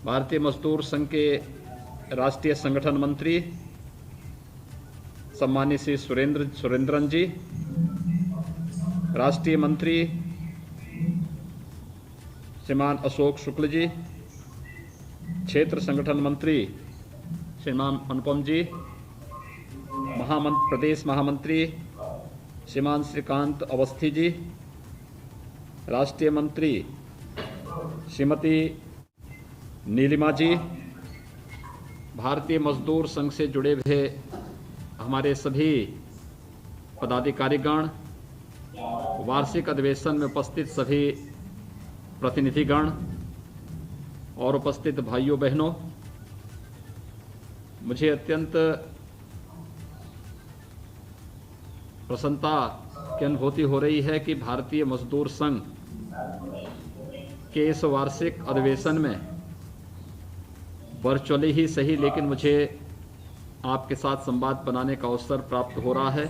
भारतीय मजदूर संघ के राष्ट्रीय संगठन मंत्री सम्मानित श्री सुरेंद्रन जी, राष्ट्रीय मंत्री श्रीमान अशोक शुक्ल जी, क्षेत्र संगठन मंत्री श्रीमान अनुपम जी, प्रदेश महामंत्री श्रीमान श्रीकांत अवस्थी जी, राष्ट्रीय मंत्री श्रीमती नीलिमा जी, भारतीय मजदूर संघ से जुड़े हुए हमारे सभी पदाधिकारीगण, वार्षिक अधिवेशन में उपस्थित सभी प्रतिनिधिगण और उपस्थित भाइयों बहनों, मुझे अत्यंत प्रसन्नता की अनुभूति हो रही है कि भारतीय मजदूर संघ के इस वार्षिक अधिवेशन में वर्चुअली ही सही, लेकिन मुझे आपके साथ संवाद बनाने का अवसर प्राप्त हो रहा है।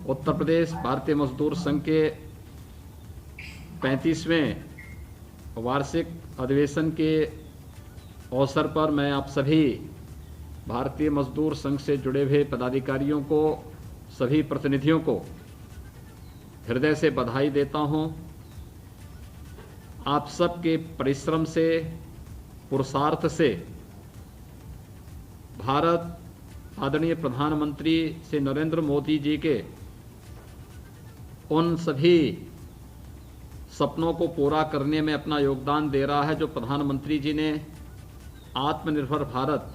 उत्तर प्रदेश भारतीय मजदूर संघ के 35वें वार्षिक अधिवेशन के अवसर पर मैं आप सभी भारतीय मजदूर संघ से जुड़े हुए पदाधिकारियों को, सभी प्रतिनिधियों को हृदय से बधाई देता हूं। आप सबके परिश्रम से, पुरुषार्थ से भारत आदरणीय प्रधानमंत्री श्री नरेंद्र मोदी जी के उन सभी सपनों को पूरा करने में अपना योगदान दे रहा है जो प्रधानमंत्री जी ने आत्मनिर्भर भारत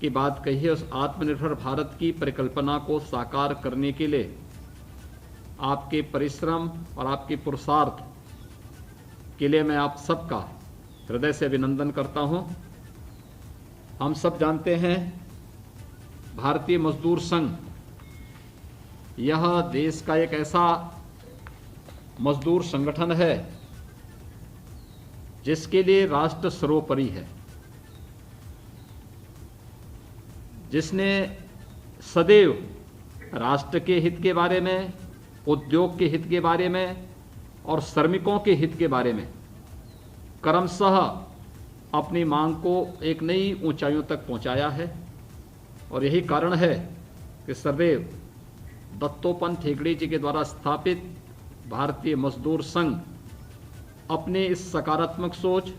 की बात कही है। उस आत्मनिर्भर भारत की परिकल्पना को साकार करने के लिए आपके परिश्रम और आपके पुरुषार्थ के लिए मैं आप सबका हृदय से अभिनंदन करता हूं। हम सब जानते हैं भारतीय मजदूर संघ यह देश का एक ऐसा मजदूर संगठन है जिसके लिए राष्ट्र सर्वोपरि है, जिसने सदैव राष्ट्र के हित के बारे में, उद्योग के हित के बारे में और श्रमिकों के हित के बारे में क्रमशः अपनी मांग को एक नई ऊंचाइयों तक पहुंचाया है। और यही कारण है कि सदैव दत्तोपंत ठेंगड़ी जी के द्वारा स्थापित भारतीय मजदूर संघ अपने इस सकारात्मक सोच,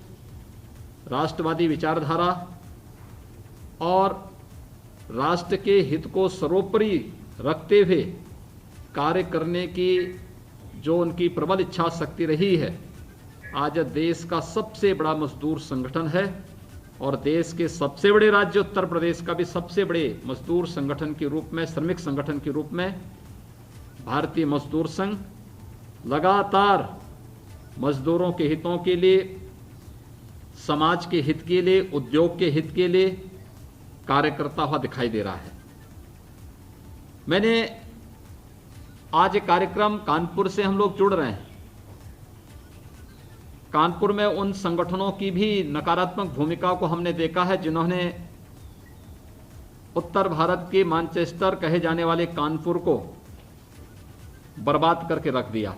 राष्ट्रवादी विचारधारा और राष्ट्र के हित को सर्वोपरि रखते हुए कार्य करने की जो उनकी प्रबल इच्छा शक्ति रही है, आज देश का सबसे बड़ा मजदूर संगठन है। और देश के सबसे बड़े राज्य उत्तर प्रदेश का भी सबसे बड़े मजदूर संगठन के रूप में, श्रमिक संगठन के रूप में भारतीय मजदूर संघ लगातार मजदूरों के हितों के लिए, समाज के हित के लिए, उद्योग के हित के लिए कार्य करता हुआ दिखाई दे रहा है। मैंने आज एक कार्यक्रम कानपुर से हम लोग जुड़ रहे हैं। कानपुर में उन संगठनों की भी नकारात्मक भूमिका को हमने देखा है जिन्होंने उत्तर भारत के मैनचेस्टर कहे जाने वाले कानपुर को बर्बाद करके रख दिया।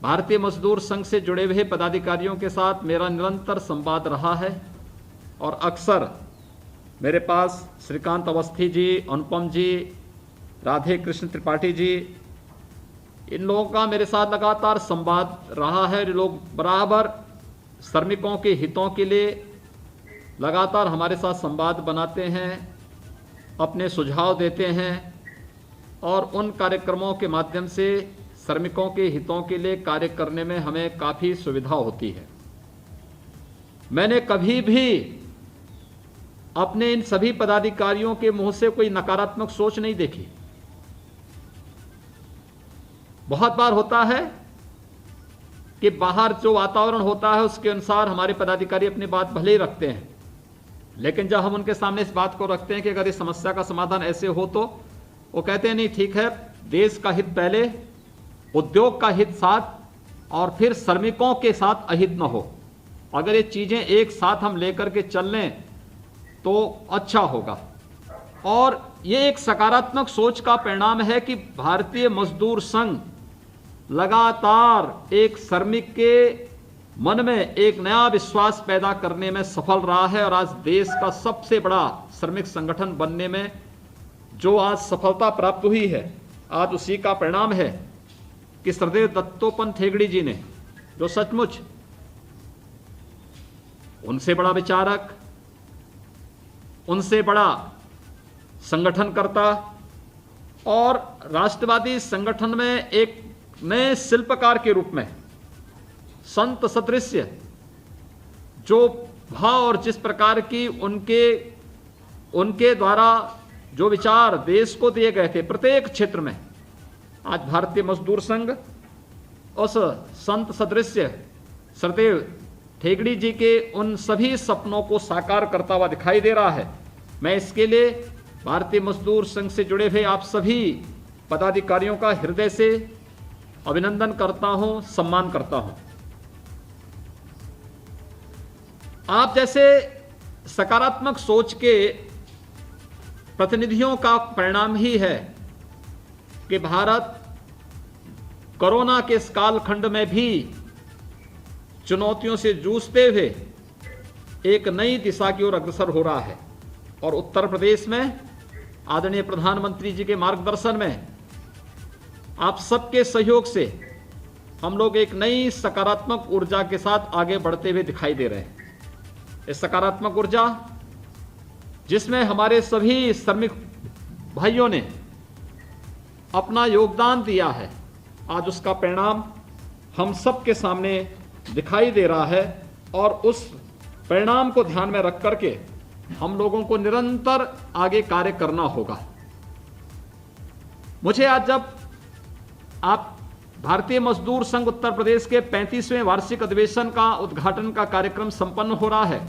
भारतीय मजदूर संघ से जुड़े हुए पदाधिकारियों के साथ मेरा निरंतर संवाद रहा है और अक्सर मेरे पास श्रीकांत अवस्थी जी, अनुपम जी, राधे कृष्ण त्रिपाठी जी, इन लोगों का मेरे साथ लगातार संवाद रहा है। लोग बराबर श्रमिकों के हितों के लिए लगातार हमारे साथ संवाद बनाते हैं, अपने सुझाव देते हैं और उन कार्यक्रमों के माध्यम से श्रमिकों के हितों के लिए कार्य करने में हमें काफ़ी सुविधा होती है। मैंने कभी भी अपने इन सभी पदाधिकारियों के मुंह से कोई नकारात्मक सोच नहीं देखी। बहुत बार होता है कि बाहर जो वातावरण होता है उसके अनुसार हमारे पदाधिकारी अपनी बात भले ही रखते हैं, लेकिन जब हम उनके सामने इस बात को रखते हैं कि अगर इस समस्या का समाधान ऐसे हो तो वो कहते हैं नहीं ठीक है, देश का हित पहले, उद्योग का हित साथ और फिर श्रमिकों के साथ अहित न हो। अगर ये चीजें एक साथ हम लेकर के चल लें तो अच्छा होगा। और ये एक सकारात्मक सोच का परिणाम है कि भारतीय मजदूर संघ लगातार एक श्रमिक के मन में एक नया विश्वास पैदा करने में सफल रहा है और आज देश का सबसे बड़ा श्रमिक संगठन बनने में जो आज सफलता प्राप्त हुई है, आज उसी का परिणाम है कि श्रद्धेय दत्तोपंत ठेंगड़ी जी ने, जो सचमुच उनसे बड़ा विचारक, उनसे बड़ा संगठनकर्ता और राष्ट्रवादी संगठन में एक नए शिल्पकार के रूप में संत सदृश जो भाव और जिस प्रकार की उनके द्वारा जो विचार देश को दिए गए थे प्रत्येक क्षेत्र में, आज भारतीय मजदूर संघ उस संत सदृश श्रद्धेय ठेंगड़ी जी के उन सभी सपनों को साकार करता हुआ दिखाई दे रहा है। मैं इसके लिए भारतीय मजदूर संघ से जुड़े हुए आप सभी पदाधिकारियों का हृदय से अभिनंदन करता हूं, सम्मान करता हूं। आप जैसे सकारात्मक सोच के प्रतिनिधियों का परिणाम ही है कि भारत कोरोना के इस कालखंड में भी चुनौतियों से जूझते हुए एक नई दिशा की ओर अग्रसर हो रहा है। और उत्तर प्रदेश में आदरणीय प्रधानमंत्री जी के मार्गदर्शन में आप सबके सहयोग से हम लोग एक नई सकारात्मक ऊर्जा के साथ आगे बढ़ते हुए दिखाई दे रहे हैं। इस सकारात्मक ऊर्जा जिसमें हमारे सभी श्रमिक भाइयों ने अपना योगदान दिया है, आज उसका परिणाम हम सबके सामने दिखाई दे रहा है और उस परिणाम को ध्यान में रख करके हम लोगों को निरंतर आगे कार्य करना होगा। मुझे आज जब आप भारतीय मजदूर संघ उत्तर प्रदेश के 35वें वार्षिक अधिवेशन का उद्घाटन का कार्यक्रम संपन्न हो रहा है,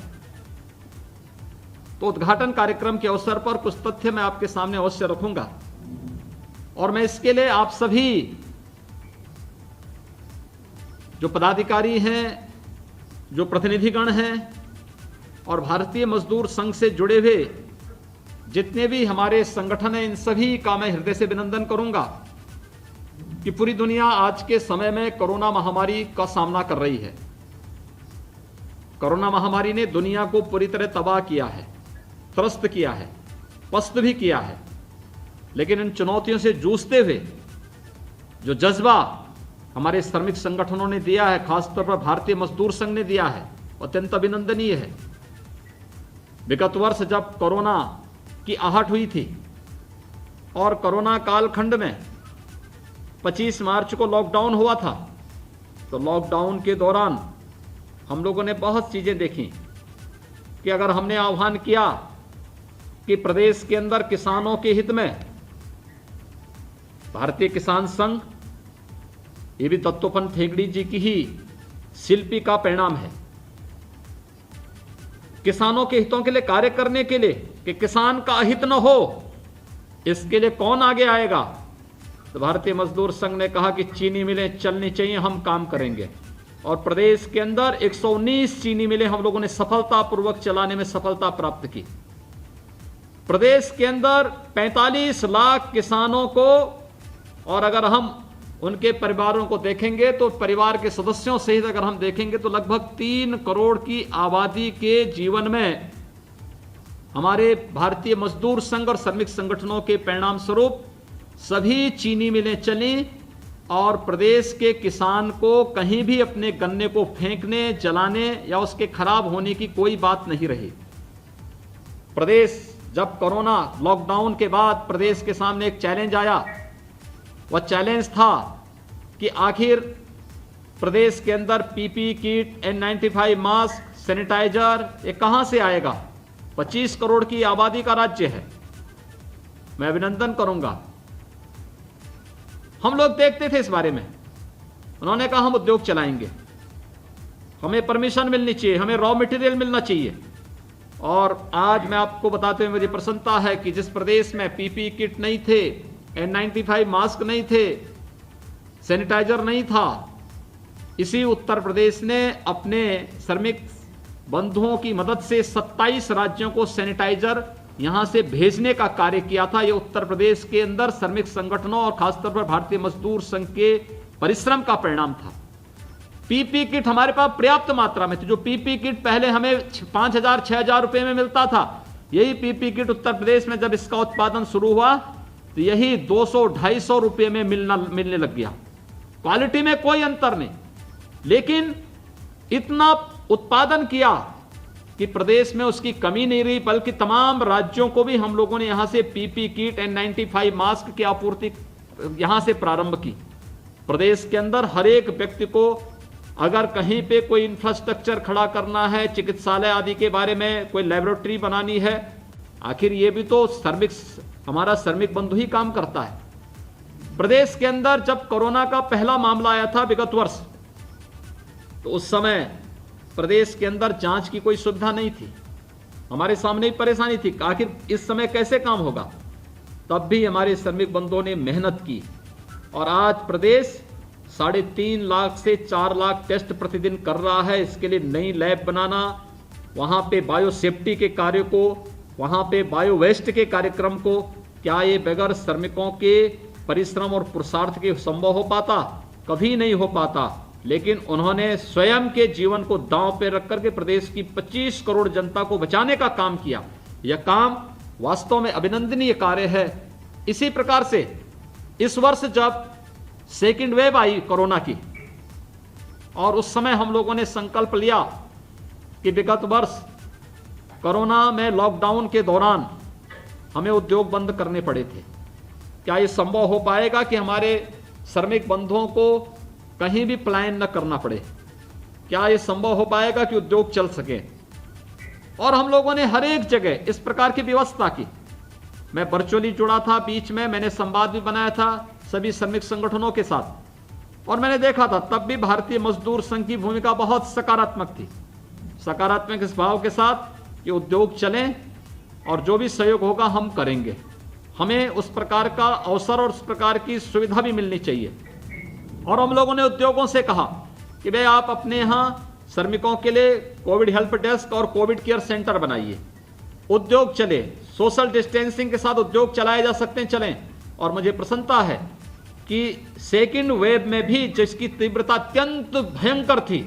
तो उद्घाटन कार्यक्रम के अवसर पर कुछ तथ्य मैं आपके सामने अवश्य रखूंगा और मैं इसके लिए आप सभी जो पदाधिकारी हैं, जो प्रतिनिधिगण हैं और भारतीय मजदूर संघ से जुड़े हुए जितने भी हमारे संगठन हैं, इन सभी का मैं हृदय से अभिनंदन करूंगा कि पूरी दुनिया आज के समय में कोरोना महामारी का सामना कर रही है। कोरोना महामारी ने दुनिया को पूरी तरह तबाह किया है, त्रस्त किया है, पस्त भी किया है, लेकिन इन चुनौतियों से जूझते हुए जो जज्बा हमारे श्रमिक संगठनों ने दिया है, खासतौर पर भारतीय मजदूर संघ ने दिया है, अत्यंत अभिनंदनीय है। विगत वर्ष जब कोरोना की आहट हुई थी और कोरोना कालखंड में 25 मार्च को लॉकडाउन हुआ था, तो लॉकडाउन के दौरान हम लोगों ने बहुत चीजें देखी कि अगर हमने आह्वान किया कि प्रदेश के अंदर किसानों के हित में भारतीय किसान संघ, ये भी दत्तोपंत ठेंगड़ी जी की ही शिल्पी का परिणाम है, किसानों के हितों के लिए कार्य करने के लिए कि किसान का अहित न हो, इसके लिए कौन आगे आएगा? तो भारतीय मजदूर संघ ने कहा कि चीनी मिलें चलनी चाहिए, हम काम करेंगे। और प्रदेश के अंदर 119 चीनी मिलें हम लोगों ने सफलतापूर्वक चलाने में सफलता प्राप्त की। प्रदेश के अंदर 45 लाख किसानों को, और अगर हम उनके परिवारों को देखेंगे तो परिवार के सदस्यों सहित अगर हम देखेंगे तो लगभग 3 करोड़ की आबादी के जीवन में हमारे भारतीय मजदूर संघ और श्रमिक संगठनों के परिणाम स्वरूप सभी चीनी मिलें चली और प्रदेश के किसान को कहीं भी अपने गन्ने को फेंकने, जलाने या उसके खराब होने की कोई बात नहीं रही। प्रदेश जब कोरोना लॉकडाउन के बाद प्रदेश के सामने एक चैलेंज आया, वह चैलेंज था कि आखिर प्रदेश के अंदर PP kit, N95 mask, sanitiser ये कहां से आएगा? 25 करोड़ की आबादी का राज्य है। मैं अभिनंदन करूंगा। हम लोग देखते थे इस बारे में, उन्होंने कहा हम उद्योग चलाएंगे, हमें परमिशन मिलनी चाहिए, हमें रॉ मटेरियल मिलना चाहिए। और आज मैं आपको बताते हुए मुझे प्रसन्नता है कि जिस प्रदेश में पीपी किट नहीं थे, N95 मास्क नहीं थे, सैनिटाइजर नहीं था, इसी उत्तर प्रदेश ने अपने श्रमिक बंधुओं की मदद से 27 राज्यों को सैनिटाइजर यहां से भेजने का कार्य किया था। यह उत्तर प्रदेश के अंदर श्रमिक संगठनों और खासतौर पर भारतीय मजदूर संघ के परिश्रम का परिणाम था। पीपी किट हमारे पास पर्याप्त मात्रा में थी। जो पीपी किट पहले हमें 5,000 6,000 रुपए में मिलता था, यही पीपी किट उत्तर प्रदेश में जब इसका उत्पादन शुरू हुआ तो यही 200-250 रुपए में मिलने लग गया। क्वालिटी में कोई अंतर नहीं, लेकिन इतना उत्पादन किया कि प्रदेश में उसकी कमी नहीं रही, बल्कि तमाम राज्यों को भी हम लोगों ने यहां से पीपी किट N95 मास्क की आपूर्ति यहां से प्रारंभ की। प्रदेश के अंदर हर एक व्यक्ति को अगर कहीं पे कोई इंफ्रास्ट्रक्चर खड़ा करना है, चिकित्सालय आदि के बारे में कोई लेबोरेटरी बनानी है, आखिर ये भी तो हमारा श्रमिक बंधु ही काम करता है। प्रदेश के अंदर जब कोरोना का पहला मामला आया था विगत वर्ष, तो उस समय प्रदेश के अंदर जांच की कोई सुविधा नहीं थी, हमारे सामने ही परेशानी थी, आखिर इस समय कैसे काम होगा। तब भी हमारे श्रमिक बंधुओं ने मेहनत की और आज प्रदेश 3.5 लाख से 4 लाख टेस्ट प्रतिदिन कर रहा है। इसके लिए नई लैब बनाना, वहां पे बायो सेफ्टी के कार्य को, वहां पे बायो वेस्ट के कार्यक्रम को, क्या ये बगैर श्रमिकों के परिश्रम और पुरुषार्थ के संभव हो पाता? कभी नहीं हो पाता। लेकिन उन्होंने स्वयं के जीवन को दांव पे रख करके प्रदेश की 25 करोड़ जनता को बचाने का काम किया। यह काम वास्तव में अभिनंदनीय कार्य है। इसी प्रकार से इस वर्ष जब सेकेंड वेव आई कोरोना की, और उस समय हम लोगों ने संकल्प लिया कि विगत वर्ष कोरोना में लॉकडाउन के दौरान हमें उद्योग बंद करने पड़े थे। क्या ये संभव हो पाएगा कि हमारे श्रमिक बंधुओं को कहीं भी पलायन न करना पड़े? क्या ये संभव हो पाएगा कि उद्योग चल सके? और हम लोगों ने हर एक जगह इस प्रकार की व्यवस्था की। मैं वर्चुअली जुड़ा था, बीच में मैंने संवाद भी बनाया था सभी श्रमिक संगठनों के साथ, और मैंने देखा था तब भी भारतीय मजदूर संघ की भूमिका बहुत सकारात्मक थी। सकारात्मक इस भाव के साथ कि उद्योग चलें और जो भी सहयोग होगा हम करेंगे। हमें उस प्रकार का अवसर और उस प्रकार की सुविधा भी मिलनी चाहिए। और हम लोगों ने उद्योगों से कहा कि भाई आप अपने यहाँ श्रमिकों के लिए कोविड हेल्प डेस्क और कोविड केयर सेंटर बनाइए, उद्योग चले, सोशल डिस्टेंसिंग के साथ उद्योग चलाए जा सकते हैं, चलें। और मुझे प्रसन्नता है कि सेकेंड वेव में भी जिसकी तीव्रता अत्यंत भयंकर थी,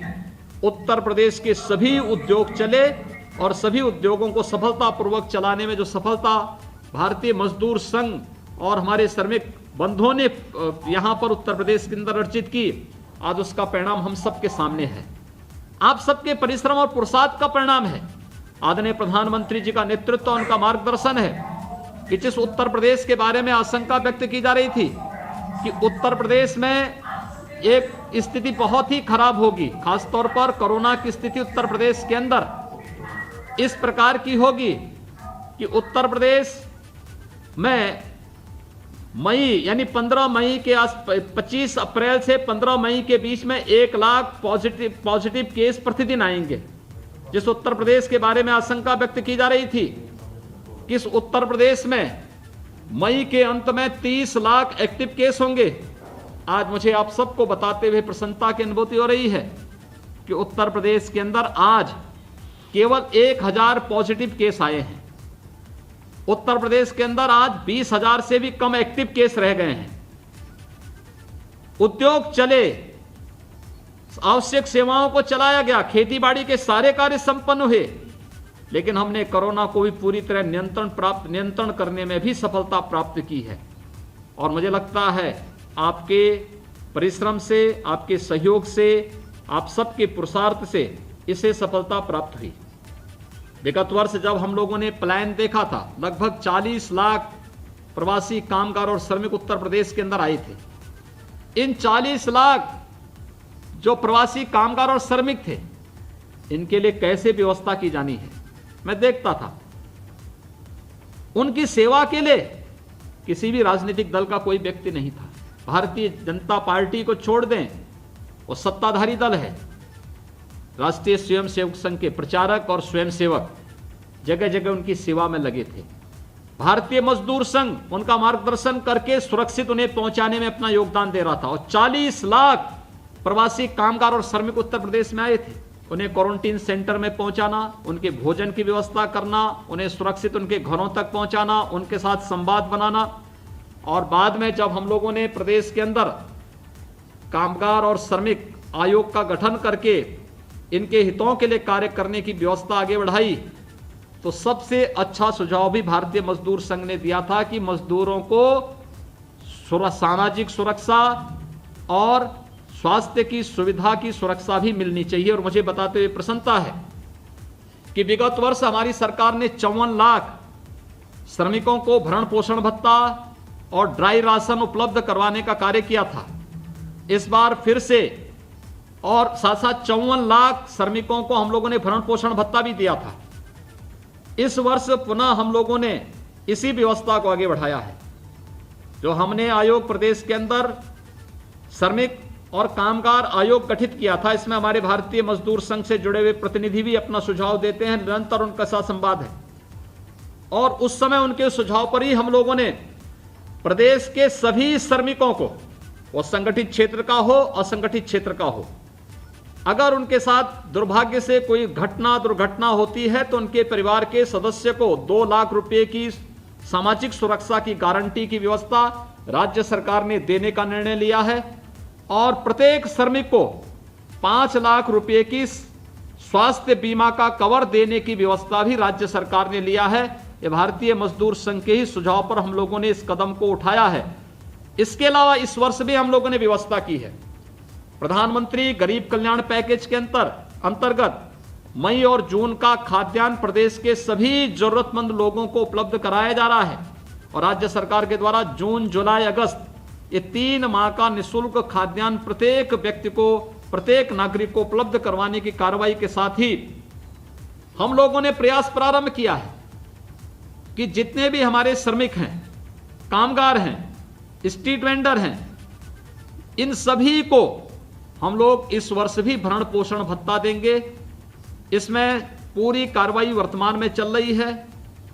उत्तर प्रदेश के सभी उद्योग चले और सभी उद्योगों को सफलतापूर्वक चलाने में जो सफलता भारतीय मजदूर संघ और हमारे श्रमिक बंधुओं ने यहां पर उत्तर प्रदेश के अंदर अर्जित की, आज उसका परिणाम हम सबके सामने है। आप सबके परिश्रम और पुरुषार्थ का परिणाम है। आदरणीय प्रधानमंत्री जी का नेतृत्व, उनका मार्गदर्शन है कि जिस उत्तर प्रदेश के बारे में आशंका व्यक्त की जा रही थी कि उत्तर प्रदेश में एक स्थिति बहुत ही खराब होगी, खासतौर पर कोरोना की स्थिति उत्तर प्रदेश के अंदर इस प्रकार की होगी कि उत्तर प्रदेश में मई यानी 15 मई के 25 अप्रैल से 15 मई के बीच में 1 लाख पॉजिटिव केस प्रतिदिन आएंगे। जिस उत्तर प्रदेश के बारे में आशंका व्यक्त की जा रही थी कि इस उत्तर प्रदेश में मई के अंत में 30 लाख एक्टिव केस होंगे, आज मुझे आप सबको बताते हुए प्रसन्नता की अनुभूति हो रही है कि उत्तर प्रदेश के अंदर आज केवल 1000 पॉजिटिव केस आए हैं। उत्तर प्रदेश के अंदर आज 20,000 से भी कम एक्टिव केस रह गए हैं। उद्योग चले, आवश्यक सेवाओं को चलाया गया, खेती बाड़ी के सारे कार्य संपन्न हुए, लेकिन हमने कोरोना को भी पूरी तरह नियंत्रण करने में भी सफलता प्राप्त की है। और मुझे लगता है आपके परिश्रम से, आपके सहयोग से, आप सबके पुरुषार्थ से इसे सफलता प्राप्त हुई। विगत वर्ष जब हम लोगों ने प्लान देखा था, लगभग 40 लाख प्रवासी कामगार और श्रमिक उत्तर प्रदेश के अंदर आए थे। इन 40 लाख जो प्रवासी कामगार और श्रमिक थे, इनके लिए कैसे व्यवस्था की जानी है, मैं देखता था। उनकी सेवा के लिए किसी भी राजनीतिक दल का कोई व्यक्ति नहीं था। भारतीय जनता पार्टी को छोड़ दें, वो सत्ताधारी दल है। राष्ट्रीय स्वयंसेवक संघ के प्रचारक और स्वयंसेवक जगह जगह उनकी सेवा में लगे थे। भारतीय मजदूर संघ उनका मार्गदर्शन करके सुरक्षित उन्हें पहुंचाने में अपना योगदान दे रहा था। और 40 लाख प्रवासी कामगार और श्रमिक उत्तर प्रदेश में आए थे। उन्हें क्वारंटीन सेंटर में पहुंचाना, उनके भोजन की व्यवस्था करना, उन्हें सुरक्षित उनके घरों तक पहुंचाना, उनके साथ संवाद बनाना। और बाद में जब हम लोगों ने प्रदेश के अंदर कामगार और श्रमिक आयोग का गठन करके इनके हितों के लिए कार्य करने की व्यवस्था आगे बढ़ाई, तो सबसे अच्छा सुझाव भी भारतीय मजदूर संघ ने दिया था कि मजदूरों को सामाजिक सुरक्षा और स्वास्थ्य की सुविधा की सुरक्षा भी मिलनी चाहिए। और मुझे बताते हुए प्रसन्नता है कि विगत वर्ष हमारी सरकार ने 54 लाख श्रमिकों को भरण पोषण भत्ता और ड्राई राशन उपलब्ध करवाने का कार्य किया था। इस बार फिर से और साथ साथ 54 लाख श्रमिकों को हम लोगों ने भरण पोषण भत्ता भी दिया था। इस वर्ष पुनः हम लोगों ने इसी व्यवस्था को आगे बढ़ाया है। जो हमने आयोग प्रदेश के अंदर श्रमिक और कामगार आयोग गठित किया था, इसमें हमारे भारतीय मजदूर संघ से जुड़े हुए प्रतिनिधि भी अपना सुझाव देते हैं, निरंतर उनका साथ संवाद है। और उस समय उनके सुझाव पर ही हम लोगों ने प्रदेश के सभी श्रमिकों को, वो संगठित क्षेत्र का हो असंगठित क्षेत्र का हो, अगर उनके साथ दुर्भाग्य से कोई दुर्घटना होती है तो उनके परिवार के सदस्य को 2 लाख रुपए की सामाजिक सुरक्षा की गारंटी की व्यवस्था राज्य सरकार ने देने का निर्णय लिया है। और प्रत्येक श्रमिक को 5 लाख रुपए की स्वास्थ्य बीमा का कवर देने की व्यवस्था भी राज्य सरकार ने लिया है। ये भारतीय मजदूर संघ के ही सुझाव पर हम लोगों ने इस कदम को उठाया है। इसके अलावा इस वर्ष भी हम लोगों ने व्यवस्था की है। प्रधानमंत्री गरीब कल्याण पैकेज के अंतर्गत मई और जून का खाद्यान्न प्रदेश के सभी जरूरतमंद लोगों को उपलब्ध कराया जा रहा है। और राज्य सरकार के द्वारा जून, जुलाई, अगस्त ये 3 माह का निःशुल्क खाद्यान्न प्रत्येक व्यक्ति को, प्रत्येक नागरिक को उपलब्ध करवाने की कार्रवाई के साथ ही हम लोगों ने प्रयास प्रारंभ किया है कि जितने भी हमारे श्रमिक हैं, कामगार हैं, स्ट्रीट वेंडर हैं, इन सभी को हम लोग इस वर्ष भी भरण पोषण भत्ता देंगे। इसमें पूरी कार्रवाई वर्तमान में चल रही है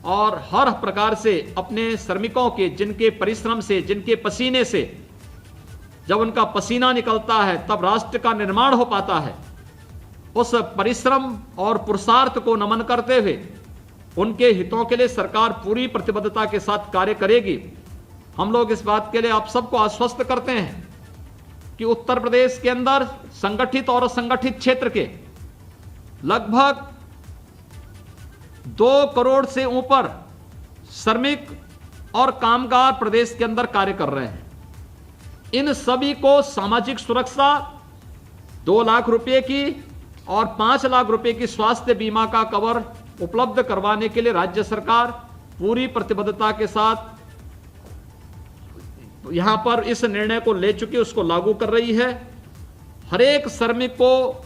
और हर प्रकार से अपने श्रमिकों के, जिनके परिश्रम से, जिनके पसीने से, जब उनका पसीना निकलता है तब राष्ट्र का निर्माण हो पाता है, उस परिश्रम और पुरुषार्थ को नमन करते हुए उनके हितों के लिए सरकार पूरी प्रतिबद्धता के साथ कार्य करेगी। हम लोग इस बात के लिए आप सबको आश्वस्त करते हैं कि उत्तर प्रदेश के अंदर संगठित और असंगठित क्षेत्र के लगभग 2 करोड़ से ऊपर श्रमिक और कामगार प्रदेश के अंदर कार्य कर रहे हैं। इन सभी को सामाजिक सुरक्षा 2 लाख रुपए की और 5 लाख रुपए की स्वास्थ्य बीमा का कवर उपलब्ध करवाने के लिए राज्य सरकार पूरी प्रतिबद्धता के साथ यहां पर इस निर्णय को ले चुकी, उसको लागू कर रही है। हर एक श्रमिक को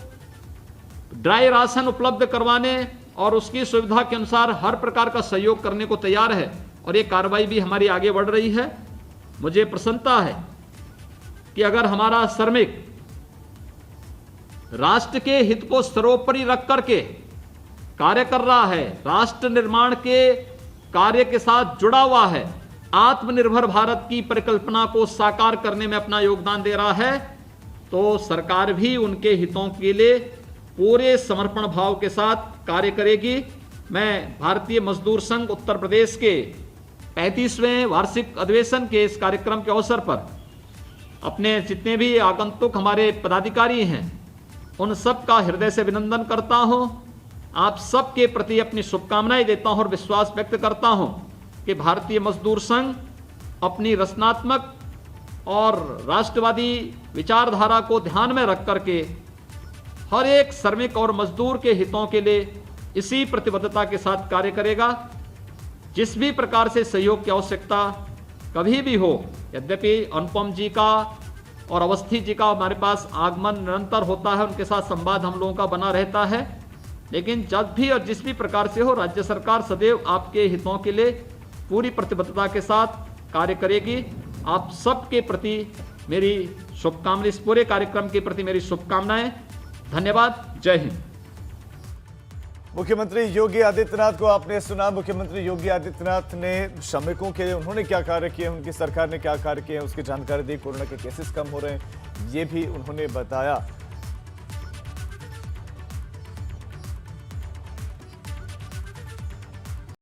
ड्राई राशन उपलब्ध करवाने और उसकी सुविधा के अनुसार हर प्रकार का सहयोग करने को तैयार है और ये कार्रवाई भी हमारी आगे बढ़ रही है। मुझे प्रसन्नता है कि अगर हमारा श्रमिक राष्ट्र के हित को सर्वोपरि रख करके कार्य कर रहा है, राष्ट्र निर्माण के कार्य के साथ जुड़ा हुआ है, आत्मनिर्भर भारत की परिकल्पना को साकार करने में अपना योगदान दे रहा है, तो सरकार भी उनके हितों के लिए पूरे समर्पण भाव के साथ कार्य करेगी। मैं भारतीय मजदूर संघ उत्तर प्रदेश के 35वें वार्षिक अधिवेशन के इस कार्यक्रम के अवसर पर अपने जितने भी आगंतुक हमारे पदाधिकारी हैं उन सब का हृदय से अभिनंदन करता हूं। आप सबके प्रति अपनी शुभकामनाएं देता हूं और विश्वास व्यक्त करता हूं कि भारतीय मजदूर संघ अपनी रचनात्मक और राष्ट्रवादी विचारधारा को ध्यान में रख करके हर एक श्रमिक और मजदूर के हितों के लिए इसी प्रतिबद्धता के साथ कार्य करेगा। जिस भी प्रकार से सहयोग की आवश्यकता कभी भी हो, यद्यपि अनुपम जी का और अवस्थी जी का हमारे पास आगमन निरंतर होता है, उनके साथ संवाद हम लोगों का बना रहता है, लेकिन जब भी और जिस भी प्रकार से हो राज्य सरकार सदैव आपके हितों के लिए पूरी प्रतिबद्धता के साथ कार्य करेगी। आप सबके प्रति मेरी शुभकामनाएं, इस पूरे कार्यक्रम के प्रति मेरी शुभकामनाएं। धन्यवाद। जय हिंद। मुख्यमंत्री योगी आदित्यनाथ को आपने सुना। मुख्यमंत्री योगी आदित्यनाथ ने श्रमिकों के लिए उन्होंने क्या कार्य किए, उनकी सरकार ने क्या कार्य किए, उसकी जानकारी दी। कोरोना के केसेस कम हो रहे हैं ये भी उन्होंने बताया।